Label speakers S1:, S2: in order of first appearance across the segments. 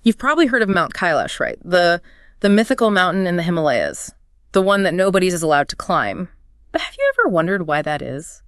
S1: You've probably heard of Mount Kailash, right? The mythical mountain in the Himalayas, the one that nobody's allowed to climb. But have you ever wondered why that is?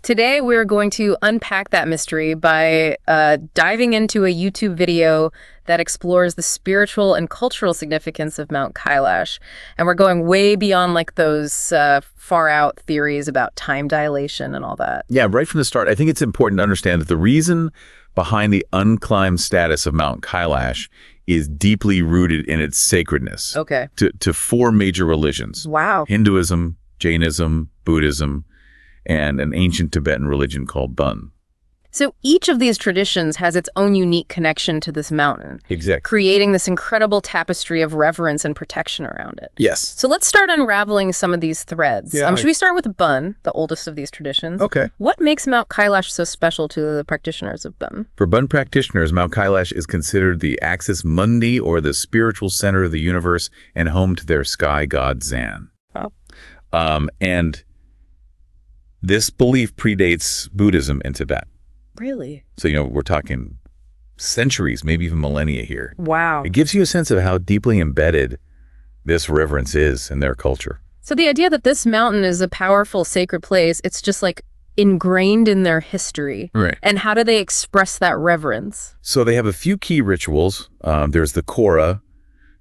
S1: Today, we're going to unpack that mystery by diving into a YouTube video that explores the spiritual and cultural significance of Mount Kailash. And we're going way beyond like those far-out theories about time dilation and all that.
S2: Yeah, right from the start, I think it's important to understand that the reason behind the unclimbed status of Mount Kailash is deeply rooted in its sacredness.
S1: Okay.
S2: To four major religions.
S1: Wow.
S2: Hinduism, Jainism, Buddhism, and an ancient Tibetan religion called Bun.
S1: So each of these traditions has its own unique connection to this mountain.
S2: Exactly.
S1: Creating this incredible tapestry of reverence and protection around it.
S2: Yes.
S1: So let's start unraveling some of these threads.
S2: Yeah,
S1: should we start with Bun, the oldest of these traditions?
S2: Okay.
S1: What makes Mount Kailash so special to the practitioners of Bun?
S2: For Bun practitioners, Mount Kailash is considered the axis mundi, or the spiritual center of the universe, and home to their sky god Zan.
S1: Wow.
S2: And this belief predates Buddhism in Tibet.
S1: Really?
S2: So, we're talking centuries, maybe even millennia here.
S1: Wow.
S2: It gives you a sense of how deeply embedded this reverence is in their culture.
S1: So the idea that this mountain is a powerful sacred place, it's just like ingrained in their history.
S2: Right.
S1: And how do they express that reverence?
S2: So they have a few key rituals. There's the Kora.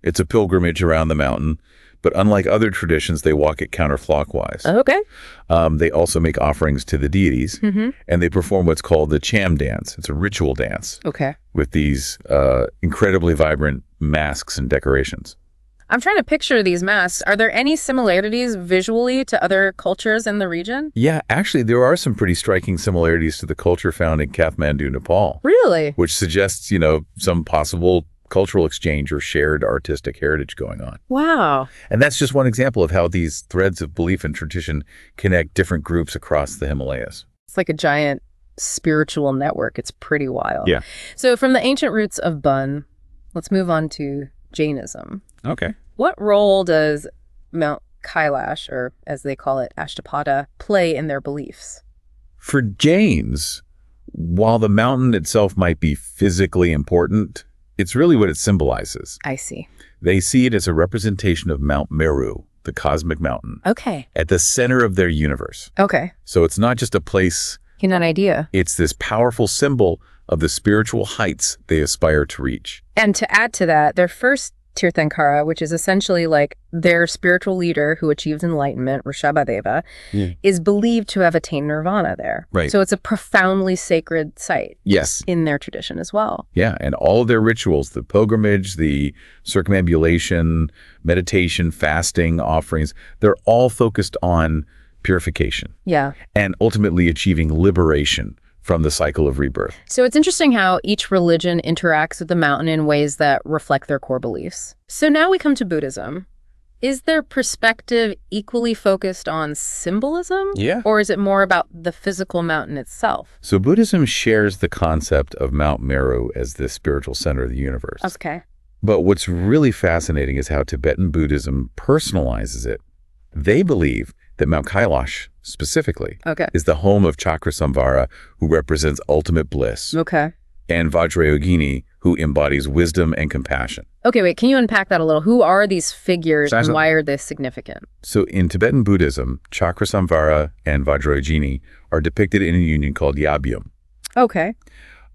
S2: It's a pilgrimage around the mountain. But unlike other traditions, they walk it counterclockwise.
S1: Okay.
S2: They also make offerings to the deities, and they perform what's called the cham dance. It's a ritual dance.
S1: Okay.
S2: With these incredibly vibrant masks and decorations.
S1: I'm trying to picture these masks. Are there any similarities visually to other cultures in the region?
S2: Yeah, actually, there are some pretty striking similarities to the culture found in Kathmandu, Nepal.
S1: Really?
S2: Which suggests, some possible cultural exchange or shared artistic heritage going on.
S1: Wow.
S2: And that's just one example of how these threads of belief and tradition connect different groups across the Himalayas.
S1: It's like a giant spiritual network. It's pretty wild.
S2: Yeah.
S1: So from the ancient roots of Bun, let's move on to Jainism.
S2: Okay.
S1: What role does Mount Kailash, or as they call it, ashtapada, play in their beliefs?
S2: For Jains, while the mountain itself might be physically important, it's really what it symbolizes.
S1: I see.
S2: They see it as a representation of Mount Meru, the cosmic mountain.
S1: Okay.
S2: At the center of their universe.
S1: Okay.
S2: So it's not just a place.
S1: You know an idea.
S2: It's this powerful symbol of the spiritual heights they aspire to reach.
S1: And to add to that, their first Tirthankara, which is essentially like their spiritual leader who achieved enlightenment, Rishabhadeva, is believed to have attained nirvana there.
S2: Right.
S1: So it's a profoundly sacred site.
S2: Yes.
S1: In their tradition as well.
S2: Yeah, and all of their rituals, the pilgrimage, the circumambulation, meditation, fasting, offerings, they're all focused on purification.
S1: Yeah.
S2: And ultimately achieving liberation from the cycle of rebirth.
S1: So it's interesting how each religion interacts with the mountain in ways that reflect their core beliefs. So now we come to Buddhism. Is their perspective equally focused on symbolism?
S2: Yeah.
S1: Or is it more about the physical mountain itself?
S2: So Buddhism shares the concept of Mount Meru as the spiritual center of the universe.
S1: Okay.
S2: But what's really fascinating is how Tibetan Buddhism personalizes it. They believe that Mount Kailash, specifically, is the home of Chakrasamvara, who represents ultimate bliss.
S1: Okay.
S2: And Vajrayogini, who embodies wisdom and compassion.
S1: Okay, wait, can you unpack that a little? Who are these figures and why are they significant?
S2: So in Tibetan Buddhism, Chakrasamvara and Vajrayogini are depicted in a union called Yabyum.
S1: Okay.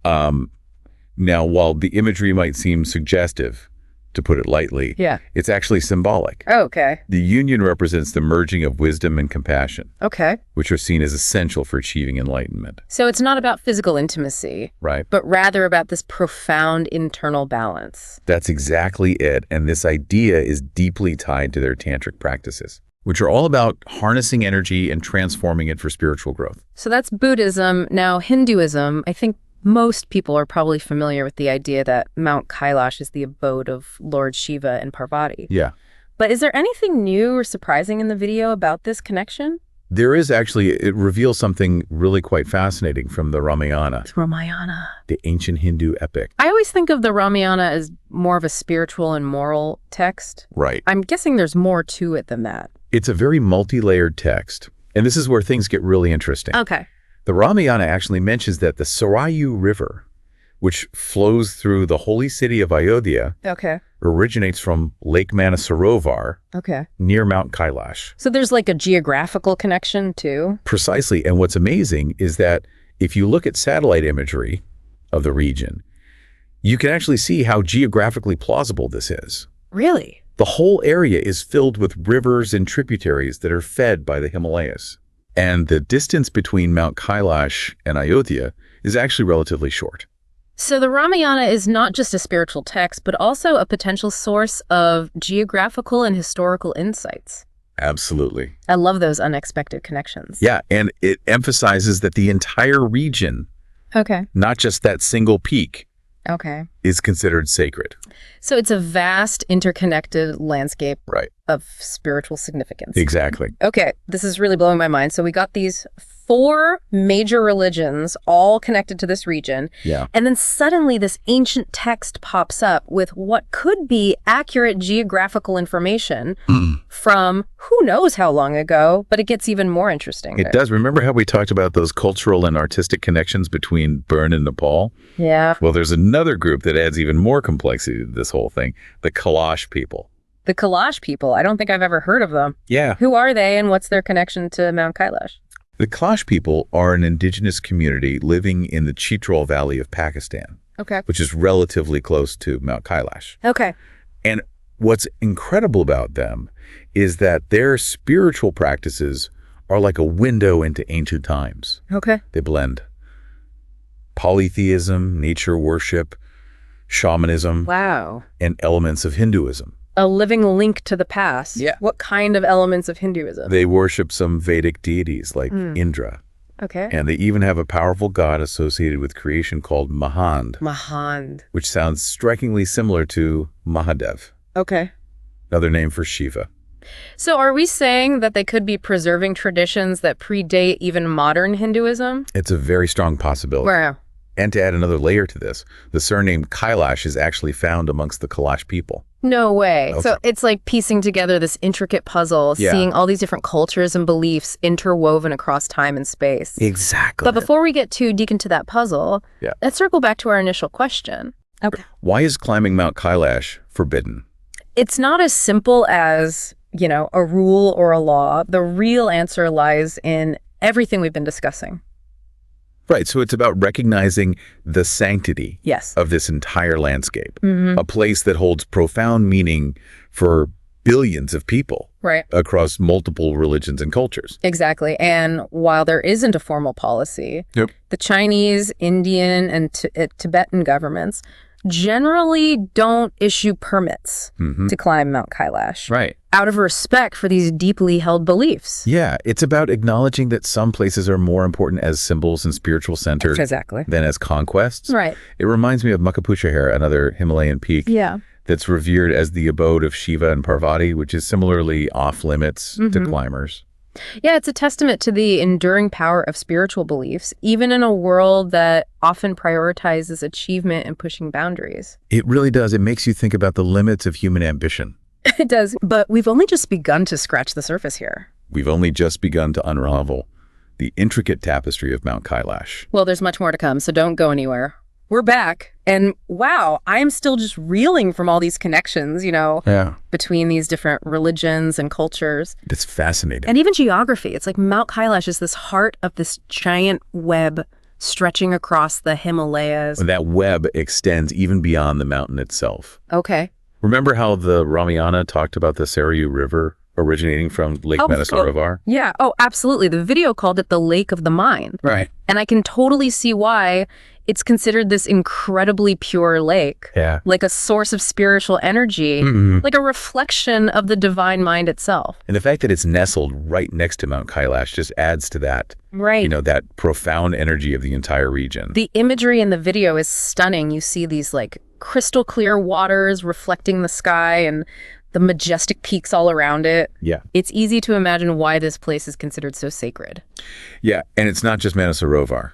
S2: Now, while the imagery might seem suggestive, to put it lightly, it's actually symbolic.
S1: Oh, okay.
S2: The union represents the merging of wisdom and compassion, which are seen as essential for achieving enlightenment.
S1: So it's not about physical intimacy,
S2: right?
S1: But rather about this profound internal balance.
S2: That's exactly it. And this idea is deeply tied to their tantric practices, which are all about harnessing energy and transforming it for spiritual growth.
S1: So that's Buddhism. Now, Hinduism, I think most people are probably familiar with the idea that Mount Kailash is the abode of Lord Shiva and Parvati.
S2: Yeah.
S1: But is there anything new or surprising in the video about this connection?
S2: There is actually. It reveals something really quite fascinating from the Ramayana.
S1: The Ramayana.
S2: The ancient Hindu epic.
S1: I always think of the Ramayana as more of a spiritual and moral text.
S2: Right.
S1: I'm guessing there's more to it than that.
S2: It's a very multi-layered text. And this is where things get really interesting.
S1: Okay.
S2: The Ramayana actually mentions that the Sarayu River, which flows through the holy city of Ayodhya, originates from Lake Manasarovar, near Mount Kailash.
S1: So there's like a geographical connection too?
S2: Precisely. And what's amazing is that if you look at satellite imagery of the region, you can actually see how geographically plausible this is.
S1: Really?
S2: The whole area is filled with rivers and tributaries that are fed by the Himalayas. And the distance between Mount Kailash and Ayodhya is actually relatively short.
S1: So the Ramayana is not just a spiritual text, but also a potential source of geographical and historical insights.
S2: Absolutely.
S1: I love those unexpected connections.
S2: Yeah, and it emphasizes that the entire region, not just that single peak, is considered sacred.
S1: So it's a vast, interconnected landscape of spiritual significance.
S2: Exactly.
S1: Okay, this is really blowing my mind. So we got these 4 major religions all connected to this region.
S2: Yeah.
S1: And then suddenly this ancient text pops up with what could be accurate geographical information from who knows how long ago, but it gets even more interesting.
S2: It does. Remember how we talked about those cultural and artistic connections between Burn and Nepal?
S1: Yeah.
S2: Well, there's another group that adds even more complexity to this whole thing, the Kalash people.
S1: The Kalash people? I don't think I've ever heard of them.
S2: Yeah.
S1: Who are they and what's their connection to Mount Kailash?
S2: The Kalash people are an indigenous community living in the Chitral Valley of Pakistan, which is relatively close to Mount Kailash. And what's incredible about them is that their spiritual practices are like a window into ancient times. They blend polytheism, nature worship, shamanism, and elements of Hinduism.
S1: A living link to the past.
S2: Yeah.
S1: What kind of elements of Hinduism?
S2: They worship some Vedic deities like Indra. And they even have a powerful god associated with creation called Mahand, which sounds strikingly similar to Mahadev. Another name for Shiva.
S1: So are we saying that they could be preserving traditions that predate even modern Hinduism?
S2: It's a very strong possibility.
S1: Wow.
S2: And to add another layer to this, the surname Kailash is actually found amongst the Kalash people.
S1: No way. So it's like piecing together this intricate puzzle, seeing all these different cultures and beliefs interwoven across time and space.
S2: Exactly.
S1: But before we get too deep into that puzzle, let's circle back to our initial question.
S2: Why is climbing Mount Kailash forbidden?
S1: It's not as simple as, you know, a rule or a law. The real answer lies in everything we've been discussing.
S2: Right, so it's about recognizing the sanctity of this entire landscape, a place that holds profound meaning for billions of people across multiple religions and cultures.
S1: Exactly, and while there isn't a formal policy, the Chinese, Indian, and Tibetan governments generally don't issue permits to climb Mount Kailash. Out of respect for these deeply held beliefs.
S2: Yeah, it's about acknowledging that some places are more important as symbols and spiritual centers than as conquests. It reminds me of Mukapuchahara, another Himalayan peak that's revered as the abode of Shiva and Parvati, which is similarly off limits to climbers.
S1: Yeah, it's a testament to the enduring power of spiritual beliefs, even in a world that often prioritizes achievement and pushing boundaries.
S2: It really does. It makes you think about the limits of human ambition.
S1: It does, but we've only just begun to scratch the surface here.
S2: We've only just begun to unravel the intricate tapestry of Mount Kailash.
S1: Well, there's much more to come, so don't go anywhere. We're back, and wow, I'm still just reeling from all these connections, you know, between these different religions and cultures.
S2: It's fascinating.
S1: And even geography. It's like Mount Kailash is this heart of this giant web stretching across the Himalayas.
S2: And that web extends even beyond the mountain itself. Remember how the Ramayana talked about the Sarayu River originating from Lake Manasarovar?
S1: Yeah. Oh, absolutely. The video called it the Lake of the Mind. And I can totally see why it's considered this incredibly pure lake. Like a source of spiritual energy, like a reflection of the divine mind itself.
S2: And the fact that it's nestled right next to Mount Kailash just adds to that, you know, that profound energy of the entire region.
S1: The imagery in the video is stunning. You see these like crystal clear waters reflecting the sky and the majestic peaks all around it. It's easy to imagine why this place is considered so sacred.
S2: Yeah, and it's not just Manasarovar.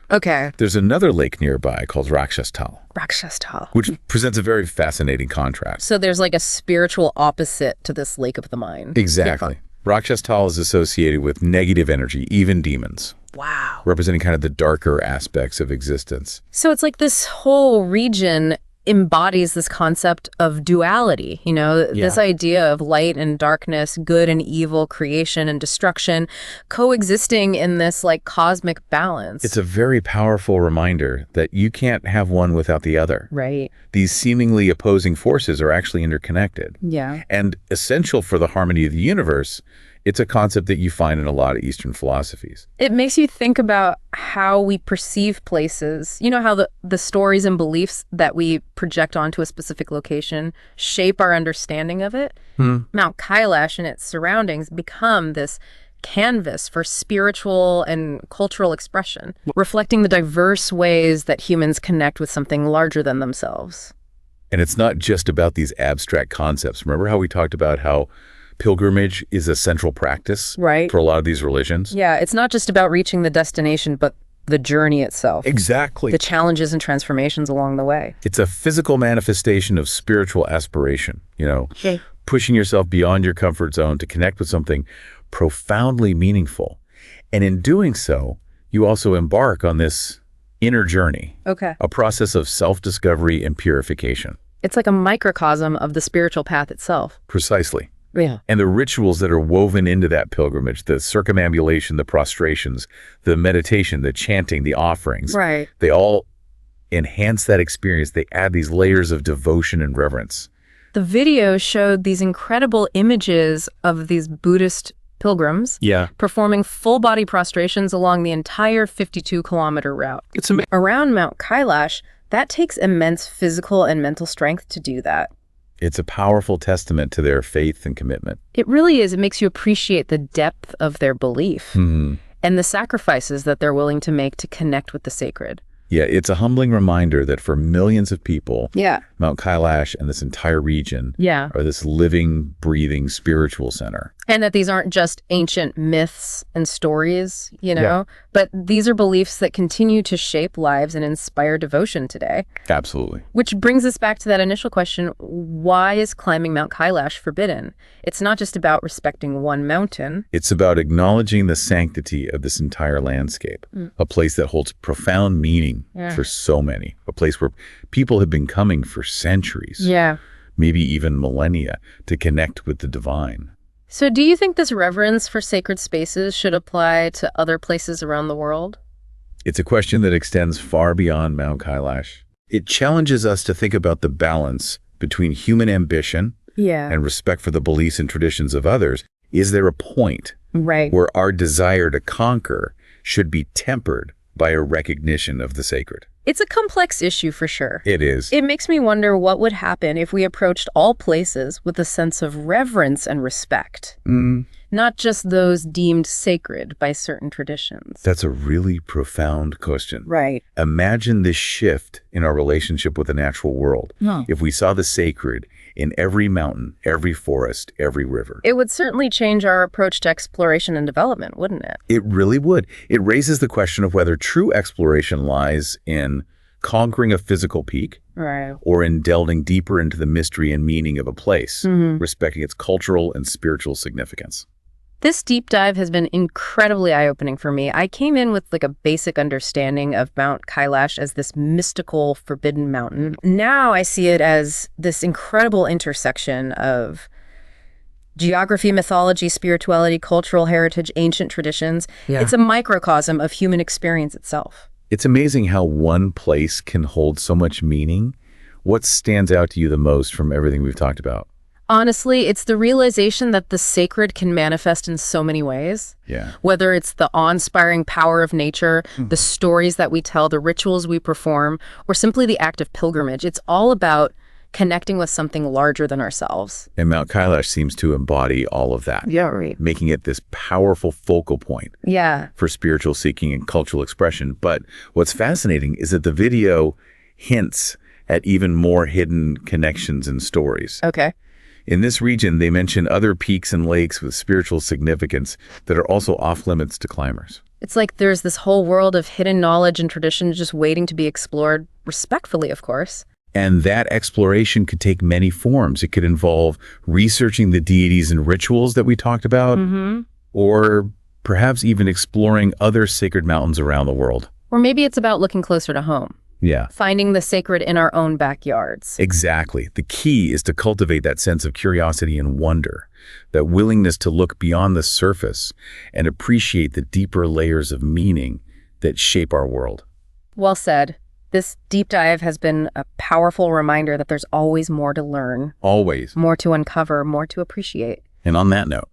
S2: There's another lake nearby called Rakshastal. Which presents a very fascinating contrast.
S1: So there's like a spiritual opposite to this lake of the mind.
S2: Exactly. Rakshastal is associated with negative energy, even demons.
S1: Wow.
S2: representing kind of the darker aspects of existence.
S1: So it's like this whole region embodies this concept of duality, this idea of light and darkness, good and evil, creation and destruction, coexisting in this like cosmic balance.
S2: It's a very powerful reminder that you can't have one without the other.
S1: Right.
S2: These seemingly opposing forces are actually interconnected.
S1: Yeah.
S2: And essential for the harmony of the universe. It's a concept that you find in a lot of Eastern philosophies.
S1: It makes you think about how we perceive places. You know how the stories and beliefs that we project onto a specific location shape our understanding of it? Mount Kailash and its surroundings become this canvas for spiritual and cultural expression, reflecting the diverse ways that humans connect with something larger than themselves.
S2: And it's not just about these abstract concepts. Remember how we talked about how pilgrimage is a central practice for a lot of these religions?
S1: Yeah, it's not just about reaching the destination, but the journey itself.
S2: Exactly.
S1: The challenges and transformations along the way.
S2: It's a physical manifestation of spiritual aspiration, pushing yourself beyond your comfort zone to connect with something profoundly meaningful. And in doing so, you also embark on this inner journey, a process of self-discovery and purification.
S1: It's like a microcosm of the spiritual path itself.
S2: Precisely.
S1: Yeah.
S2: And the rituals that are woven into that pilgrimage, the circumambulation, the prostrations, the meditation, the chanting, the offerings, they all enhance that experience. They add these layers of devotion and reverence.
S1: The video showed these incredible images of these Buddhist pilgrims performing full-body prostrations along the entire 52-kilometer route.
S2: It's amazing.
S1: Around Mount Kailash, that takes immense physical and mental strength to do that.
S2: It's a powerful testament to their faith and commitment.
S1: It really is. It makes you appreciate the depth of their belief and the sacrifices that they're willing to make to connect with the sacred.
S2: Yeah, it's a humbling reminder that for millions of people, Mount Kailash and this entire region are this living, breathing spiritual center.
S1: And that these aren't just ancient myths and stories, but these are beliefs that continue to shape lives and inspire devotion today.
S2: Absolutely.
S1: Which brings us back to that initial question, why is climbing Mount Kailash forbidden? It's not just about respecting one mountain.
S2: It's about acknowledging the sanctity of this entire landscape, a place that holds profound meaning for so many, a place where people have been coming for centuries, maybe even millennia, to connect with the divine.
S1: So do you think this reverence for sacred spaces should apply to other places around the world?
S2: It's a question that extends far beyond Mount Kailash. It challenges us to think about the balance between human ambition and respect for the beliefs and traditions of others. Is there a point where our desire to conquer should be tempered by a recognition of the sacred?
S1: It's a complex issue for sure.
S2: It is.
S1: It makes me wonder what would happen if we approached all places with a sense of reverence and respect, not just those deemed sacred by certain traditions.
S2: That's a really profound question.
S1: Right.
S2: Imagine this shift in our relationship with the natural world. If we saw the sacred in every mountain, every forest, every river.
S1: It would certainly change our approach to exploration and development, wouldn't it?
S2: It really would. It raises the question of whether true exploration lies in conquering a physical peak or in delving deeper into the mystery and meaning of a place, respecting its cultural and spiritual significance.
S1: This deep dive has been incredibly eye-opening for me. I came in with like a basic understanding of Mount Kailash as this mystical, forbidden mountain. Now I see it as this incredible intersection of geography, mythology, spirituality, cultural heritage, ancient traditions. It's a microcosm of human experience itself.
S2: It's amazing how one place can hold so much meaning. What stands out to you the most from everything we've talked about?
S1: Honestly, it's the realization that the sacred can manifest in so many ways. Whether it's the awe-inspiring power of nature, the stories that we tell, the rituals we perform, or simply the act of pilgrimage. It's all about connecting with something larger than ourselves.
S2: And Mount Kailash seems to embody all of that. Making it this powerful focal point for spiritual seeking and cultural expression. But what's fascinating is that the video hints at even more hidden connections and stories. In this region, they mention other peaks and lakes with spiritual significance that are also off limits to climbers.
S1: It's like there's this whole world of hidden knowledge and tradition just waiting to be explored, respectfully, of course.
S2: And that exploration could take many forms. It could involve researching the deities and rituals that we talked about, or Perhaps even exploring other sacred mountains around the world.
S1: Or maybe it's about looking closer to home.
S2: Yeah.
S1: Finding the sacred in our own backyards.
S2: Exactly. The key is to cultivate that sense of curiosity and wonder, that willingness to look beyond the surface and appreciate the deeper layers of meaning that shape our world.
S1: Well said. This deep dive has been a powerful reminder that there's always more to learn.
S2: Always.
S1: More to uncover, more to appreciate.
S2: And on that note.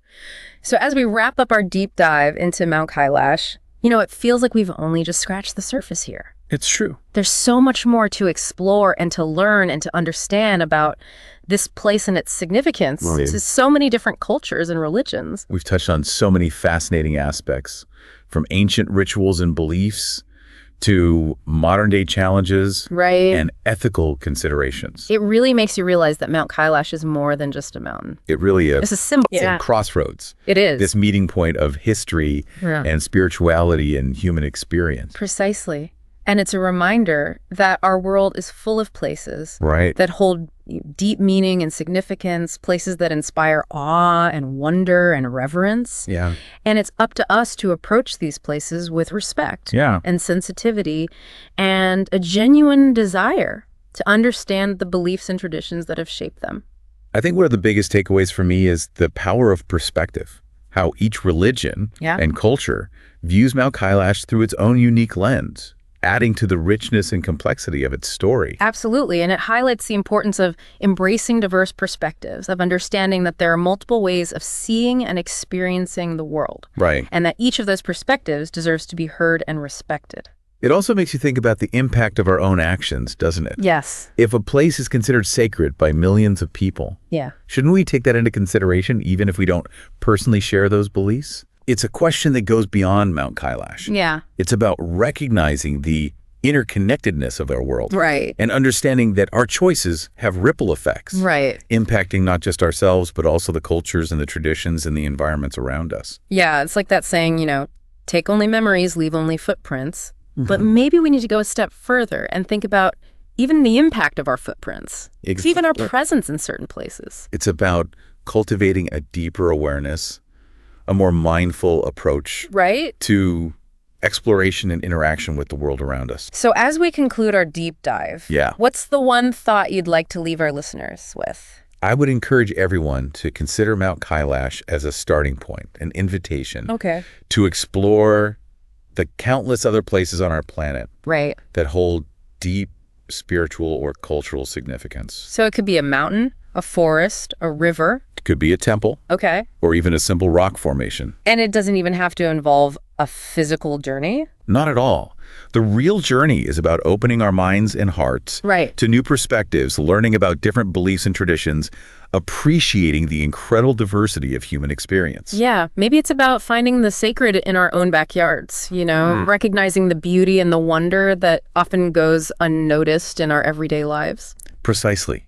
S1: So as we wrap up our deep dive into Mount Kailash, it feels like we've only just scratched the surface here.
S2: It's true.
S1: There's so much more to explore and to learn and to understand about this place and its significance to so many different cultures and religions.
S2: We've touched on so many fascinating aspects, from ancient rituals and beliefs to modern-day challenges and ethical considerations.
S1: It really makes you realize that Mount Kailash is more than just a mountain.
S2: It really is.
S1: It's a symbol.
S2: It's a crossroads.
S1: It is.
S2: This meeting point of history and spirituality and human experience.
S1: Precisely. And it's a reminder that our world is full of places that hold deep meaning and significance, places that inspire awe and wonder and reverence.
S2: Yeah.
S1: And it's up to us to approach these places with respect and sensitivity and a genuine desire to understand the beliefs and traditions that have shaped them.
S2: I think one of the biggest takeaways for me is the power of perspective, how each religion and culture views Mount Kailash through its own unique lens, adding to the richness and complexity of its story.
S1: Absolutely, and it highlights the importance of embracing diverse perspectives, of understanding that there are multiple ways of seeing and experiencing the world. And that each of those perspectives deserves to be heard and respected.
S2: It also makes you think about the impact of our own actions, doesn't it?
S1: Yes.
S2: If a place is considered sacred by millions of people, shouldn't we take that into consideration even if we don't personally share those beliefs? It's a question that goes beyond Mount Kailash. It's about recognizing the interconnectedness of our world. And understanding that our choices have ripple effects. Impacting not just ourselves, but also the cultures and the traditions and the environments around us.
S1: Yeah, it's like that saying, take only memories, leave only footprints. But maybe we need to go a step further and think about even the impact of our footprints. Even our presence in certain places.
S2: It's about cultivating a deeper awareness, a more mindful approach to exploration and interaction with the world around us.
S1: So as we conclude our deep dive, what's the one thought you'd like to leave our listeners with?
S2: I would encourage everyone to consider Mount Kailash as a starting point, an invitation to explore the countless other places on our planet that hold deep spiritual or cultural significance.
S1: So it could be a mountain, a forest, a river.
S2: It could be a temple. Or even a simple rock formation.
S1: And it doesn't even have to involve a physical journey?
S2: Not at all. The real journey is about opening our minds and hearts to new perspectives, learning about different beliefs and traditions, appreciating the incredible diversity of human experience.
S1: Yeah, maybe it's about finding the sacred in our own backyards, recognizing the beauty and the wonder that often goes unnoticed in our everyday lives.
S2: Precisely.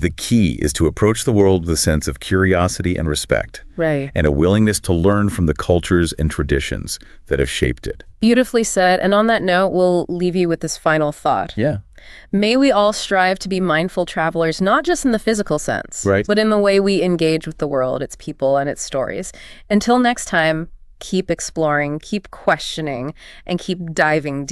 S2: The key is to approach the world with a sense of curiosity and respect. And a willingness to learn from the cultures and traditions that have shaped it.
S1: Beautifully said. And on that note, we'll leave you with this final thought. May we all strive to be mindful travelers, not just in the physical sense, but in the way we engage with the world, its people, and its stories. Until next time, keep exploring, keep questioning, and keep diving deep.